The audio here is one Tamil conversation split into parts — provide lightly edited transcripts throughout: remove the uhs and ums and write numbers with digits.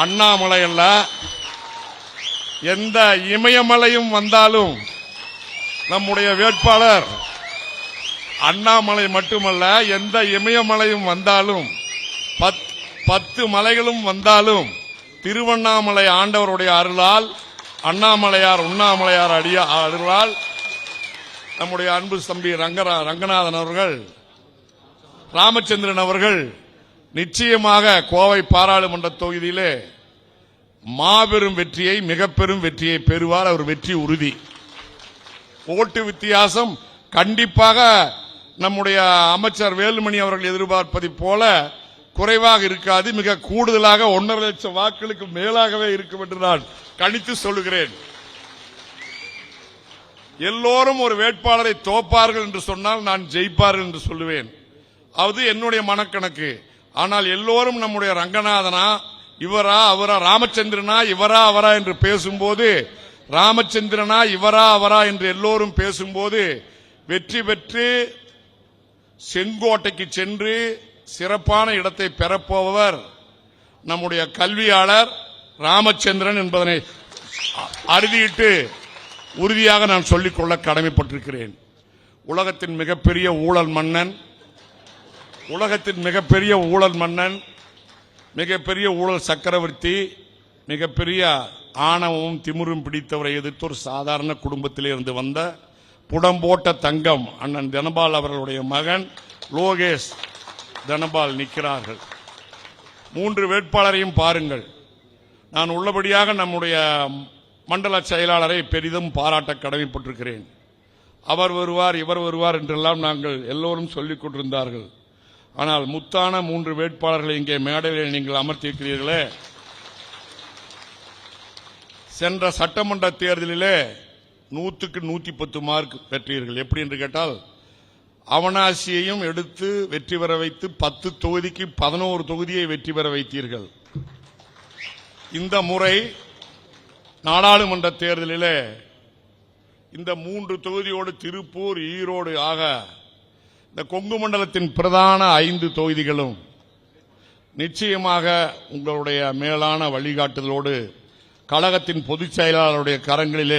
அண்ணாமலை அல்ல, எந்த இமயமலையும் வந்தாலும் நம்முடைய வேட்பாளர் அண்ணாமலை மட்டுமல்ல, எந்த இமயமலையும் வந்தாலும் 10 மலைகளும் வந்தாலும் திருவண்ணாமலை ஆண்டவருடைய அருளால், அண்ணாமலையார் உண்ணாமலையார் அருளால் நம்முடைய அன்பு தம்பி ரங்கநாதன் அவர்கள், ராமச்சந்திரன் அவர்கள் நிச்சயமாக கோவை பாராளுமன்ற தொகுதியிலே மாபெரும் வெற்றியை, மிக பெரும் வெற்றியை பெறுவார். அவர் வெற்றி உறுதி. ஓட்டு வித்தியாசம் கண்டிப்பாக நம்முடைய அமைச்சர் வேலுமணி அவர்கள் எதிர்பார்ப்பதை போல குறைவாக இருக்காது, மிக கூடுதலாக 1.5 லட்சம் வாக்களுக்கு மேலாகவே இருக்கும் என்று நான் கணித்து சொல்லுகிறேன். எல்லோரும் ஒரு வேட்பாளரை தோப்பார்கள் என்று சொன்னால் நான் ஜெயிப்பார்கள் என்று சொல்லுவேன். அது என்னுடைய மனக்கணக்கு. ஆனால் எல்லோரும் நம்முடைய ரங்கநாதனா, இவரா அவரா, ராமச்சந்திரனா இவரா அவரா என்று பேசும்போது, ராமச்சந்திரனா இவரா அவரா என்று எல்லோரும் பேசும்போது, வெற்றி பெற்று செங்கோட்டைக்கு சென்று சிறப்பான இடத்தை பெறப்போவர் நம்முடைய கல்வியாளர் ராமச்சந்திரன் என்பதனை அறுதியிட்டு உறுதியாக நான் சொல்லிக்கொள்ள கடமைப்பட்டிருக்கிறேன். உலகத்தின் மிகப்பெரிய ஊழல் மன்னன், மிகப்பெரிய ஊழல் சக்கரவர்த்தி, மிகப்பெரிய ஆணவமும் திமிரும் பிடித்தவரை எதிர்த்து ஒரு சாதாரண குடும்பத்திலே இருந்து வந்த புடம்போட்ட தங்கம் அண்ணன் தனபால் அவர்களுடைய மகன் லோகேஷ் தனபால் நிற்கிறார்கள். 3 வேட்பாளரையும் பாருங்கள். நான் உள்ளபடியாக நம்முடைய மண்டல செயலாளரை பெரிதும் பாராட்ட கடமைப்பட்டிருக்கிறேன். அவர் வருவார், இவர் வருவார் என்றெல்லாம் நாங்கள் எல்லோரும் சொல்லிக் கொண்டிருந்தார்கள். ஆனால் முத்தான 3 வேட்பாளர்களை இங்கே மேடையில் நீங்கள் அமர்த்தியிருக்கிறீர்களே, சென்ற சட்டமன்ற தேர்தலிலே 100க்கு 110 மார்க் பெற்றீர்கள். எப்படி என்று கேட்டால், அவனாசியையும் எடுத்து வெற்றி பெற வைத்து 10 தொகுதிக்கு 11 தொகுதியை வெற்றி பெற வைத்தீர்கள். இந்த முறை நாடாளுமன்ற தேர்தலிலே இந்த 3 தொகுதியோடு திருப்பூர், ஈரோடு ஆக இந்த கொங்கு மண்டலத்தின் பிரதான 5 தொகுதிகளும் நிச்சயமாக உங்களுடைய மேலான வழிகாட்டுதலோடு கழகத்தின் பொதுச் செயலாளருடைய கரங்களிலே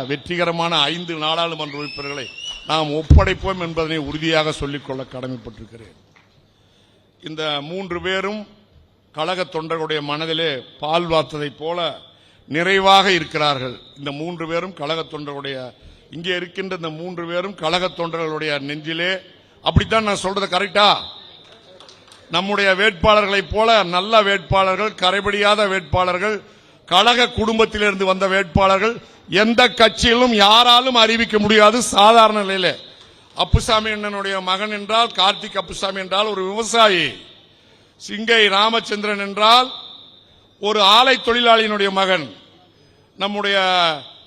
வெற்றிகரமான 5 நாடாளுமன்ற உறுப்பினர்களை நாம் ஒப்படைப்போம் என்பதனை உறுதியாக சொல்லிக்கொள்ள கடமைப்பட்டிருக்கிறேன். இந்த 3 பேரும் கழக தொண்டர்களுடைய மனதிலே பால் வார்த்ததைப் போல நிறைவாக இருக்கிறார்கள். இந்த 3 பேரும் கழக தொண்டர்களுடைய, இங்கே இருக்கின்ற இந்த 3 பேரும் கழக தொண்டர்களுடைய நெஞ்சிலே, அப்படித்தான் நான் சொல்றது கரெக்டா? நம்முடைய வேட்பாளர்களைப் போல நல்ல வேட்பாளர்கள், கரைபடியாத வேட்பாளர்கள், கழக குடும்பத்திலிருந்து வந்த வேட்பாளர்கள் எந்த கட்சியிலும் யாராலும் அறிவிக்க முடியாது. சாதாரண நிலையில அப்புசாமி அண்ணனுடைய மகன் என்றால், கார்த்திக் அப்புசாமி என்றால் ஒரு விவசாயி, சிங்கை ராமச்சந்திரன் என்றால் ஒரு ஆலை தொழிலாளியினுடைய மகன், நம்முடைய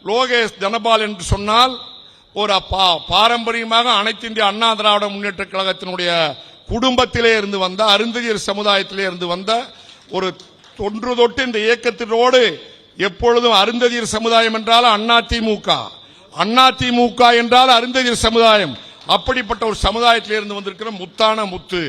லோகேஷ் தனபால் என்று சொன்னால் ஒரு பாரம்பரியமாக அனைத்து இந்திய அண்ணா திராவிட முன்னேற்ற கழகத்தினுடைய குடும்பத்திலே இருந்து வந்த, அருந்ததியர் சமுதாயத்திலே இருந்து வந்த ஒரு தொன்று தொட்டு இந்த இயக்கத்தினோடு எப்பொழுதும் அருந்ததியர் சமுதாயம் என்றால் அதிமுக என்றால் அருந்ததியர் சமுதாயம், அப்படிப்பட்ட ஒரு சமுதாயத்திலிருந்து வந்திருக்கிற முத்தான முத்து